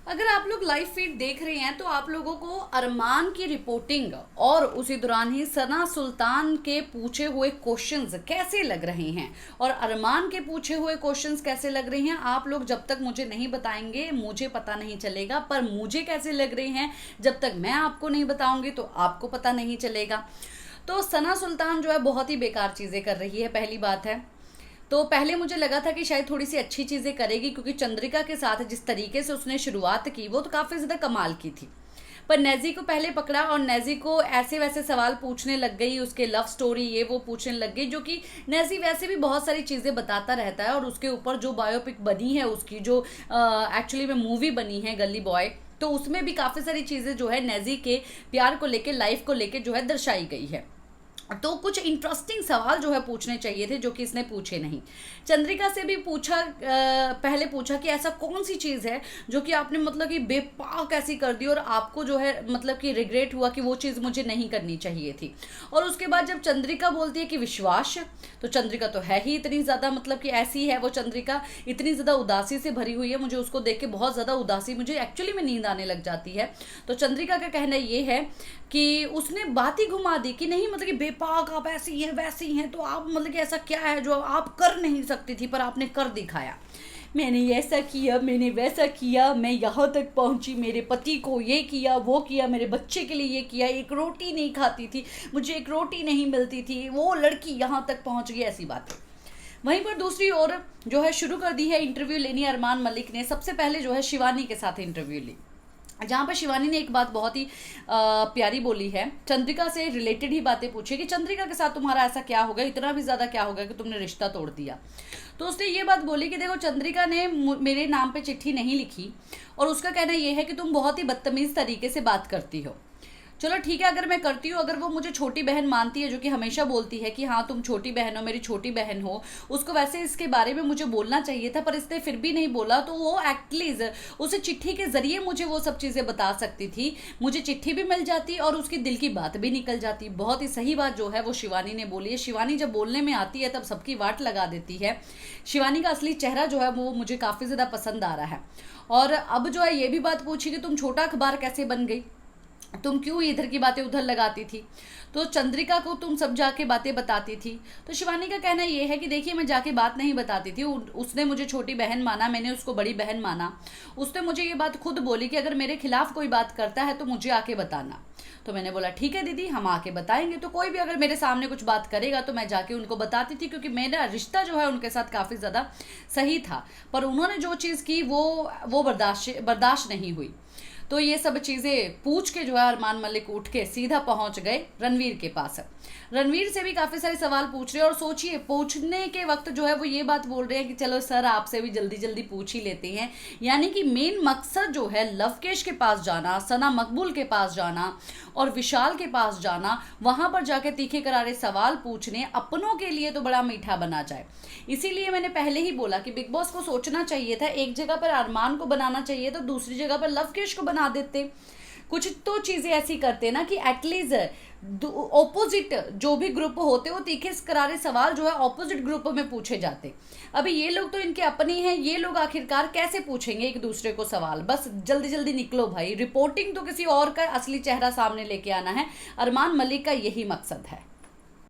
अगर आप लोग लाइव फीड देख रहे हैं तो आप लोगों को अरमान की रिपोर्टिंग और उसी दौरान ही सना सुल्तान के पूछे हुए क्वेश्चंस कैसे लग रहे हैं और अरमान के पूछे हुए क्वेश्चंस कैसे लग रहे हैं, आप लोग जब तक मुझे नहीं बताएंगे मुझे पता नहीं चलेगा। पर मुझे कैसे लग रहे हैं जब तक मैं आपको नहीं बताऊंगी तो आपको पता नहीं चलेगा। तो सना सुल्तान जो है बहुत ही बेकार चीज़ें कर रही है, पहली बात है। तो पहले मुझे लगा था कि शायद थोड़ी सी अच्छी चीज़ें करेगी, क्योंकि चंद्रिका के साथ जिस तरीके से उसने शुरुआत की वो तो काफ़ी ज़्यादा कमाल की थी। पर नेजी को पहले पकड़ा और नेजी को ऐसे वैसे सवाल पूछने लग गई, उसके लव स्टोरी ये वो पूछने लग गई, जो कि नेजी वैसे भी बहुत सारी चीज़ें बताता रहता है। और उसके ऊपर जो बायोपिक बनी है उसकी, जो एक्चुअली में मूवी बनी है गली बॉय, तो उसमें भी काफ़ी सारी चीज़ें जो है नेजी के प्यार को लेके, लाइफ को लेके जो है दर्शाई गई है। तो कुछ इंटरेस्टिंग सवाल जो है पूछने चाहिए थे, जो कि इसने पूछे नहीं। चंद्रिका से भी पूछा, पहले पूछा कि ऐसा कौन सी चीज़ है जो कि आपने मतलब कि बेपाक ऐसी कर दी और आपको जो है मतलब कि रिग्रेट हुआ कि वो चीज़ मुझे नहीं करनी चाहिए थी। और उसके बाद जब चंद्रिका बोलती है कि विश्वास, तो चंद्रिका तो है ही इतनी ज़्यादा मतलब कि ऐसी है वो चंद्रिका, इतनी ज़्यादा उदासी से भरी हुई है। मुझे उसको देख के बहुत ज़्यादा उदासी, मुझे एक्चुअली में नींद आने लग जाती है। तो चंद्रिका का कहना ये है कि उसने बात ही घुमा दी कि नहीं मतलब कि बेपाक आप ऐसी हैं वैसी हैं, तो आप मतलब कि ऐसा क्या है जो आप कर नहीं सकती थी पर आपने कर दिखाया। मैंने ऐसा किया, मैंने वैसा किया, मैं यहाँ तक पहुँची, मेरे पति को ये किया वो किया, मेरे बच्चे के लिए ये किया, एक रोटी नहीं खाती थी, मुझे एक रोटी नहीं मिलती थी, वो लड़की यहाँ तक पहुँच गई, ऐसी बातें। वहीं पर दूसरी ओर जो है शुरू कर दी है इंटरव्यू लेनी अरमान मलिक ने। सबसे पहले जो है शिवानी के साथ इंटरव्यू ली, जहाँ पर शिवानी ने एक बात बहुत ही प्यारी बोली है, चंद्रिका से रिलेटेड ही बातें पूछी कि चंद्रिका के साथ तुम्हारा ऐसा क्या हो गया, इतना भी ज़्यादा क्या हो गया कि तुमने रिश्ता तोड़ दिया। तो उसने ये बात बोली कि देखो चंद्रिका ने मेरे नाम पे चिट्ठी नहीं लिखी और उसका कहना ये है कि तुम बहुत ही बदतमीज़ तरीके से बात करती हो। चलो ठीक है, अगर मैं करती हूँ, अगर वो मुझे छोटी बहन मानती है, जो कि हमेशा बोलती है कि हाँ तुम छोटी बहन हो, मेरी छोटी बहन हो, उसको वैसे इसके बारे में मुझे बोलना चाहिए था पर इसने फिर भी नहीं बोला, तो वो एटलीस्ट उसे चिट्ठी के जरिए मुझे वो सब चीज़ें बता सकती थी, मुझे चिट्ठी भी मिल जाती और उसकी दिल की बात भी निकल जाती। बहुत ही सही बात जो है वो शिवानी ने बोली है। शिवानी जब बोलने में आती है तब सबकी वाट लगा देती है। शिवानी का असली चेहरा जो है वो मुझे काफ़ी ज़्यादा पसंद आ रहा है। और अब जो है ये भी बात पूछी कि तुम छोटा अखबार कैसे बन गई, तुम क्यों इधर की बातें उधर लगाती थी, तो चंद्रिका को तुम सब जाके बातें बताती थी। तो शिवानी का कहना यह है कि देखिए मैं जाके बात नहीं बताती थी, उसने मुझे छोटी बहन माना, मैंने उसको बड़ी बहन माना। उसने मुझे ये बात खुद बोली कि अगर मेरे खिलाफ कोई बात करता है तो मुझे आके बताना। तो मैंने बोला ठीक है दीदी, हम आके बताएंगे। तो कोई भी अगर मेरे सामने कुछ बात करेगा तो मैं जाके उनको बताती थी, क्योंकि मेरा रिश्ता जो है उनके साथ काफ़ी ज़्यादा सही था। पर उन्होंने जो चीज़ की वो बर्दाश्त नहीं हुई। तो ये सब चीज़ें पूछ के जो है अरमान मलिक उठ के सीधा पहुंच गए रणवीर के पास। रणवीर से भी काफ़ी सारे सवाल पूछ रहे हैं और सोचिए पूछने के वक्त जो है वो ये बात बोल रहे हैं कि चलो सर आपसे भी जल्दी जल्दी पूछ ही लेते हैं। यानी कि मेन मकसद जो है लवकेश के पास जाना, सना मकबूल के पास जाना और विशाल के पास जाना, वहाँ पर जाके तीखे करारे सवाल पूछने, अपनों के लिए तो बड़ा मीठा बना जाए। इसीलिए मैंने पहले ही बोला कि बिग बॉस को सोचना चाहिए था, एक जगह पर अरमान को बनाना चाहिए तो दूसरी जगह पर लवकेश को बना देते। कुछ तो चीज़ें ऐसी करते ना कि एटलीस्ट ऑपोजिट जो भी ग्रुप होते वो तीखे करारे सवाल जो है ऑपोजिट ग्रुप में पूछे जाते। अभी ये लोग तो इनके अपने हैं, ये लोग आखिरकार कैसे पूछेंगे एक दूसरे को सवाल। बस जल्दी जल्दी निकलो भाई, रिपोर्टिंग तो किसी और का असली चेहरा सामने लेके आना है। अरमान मलिक का यही मकसद है।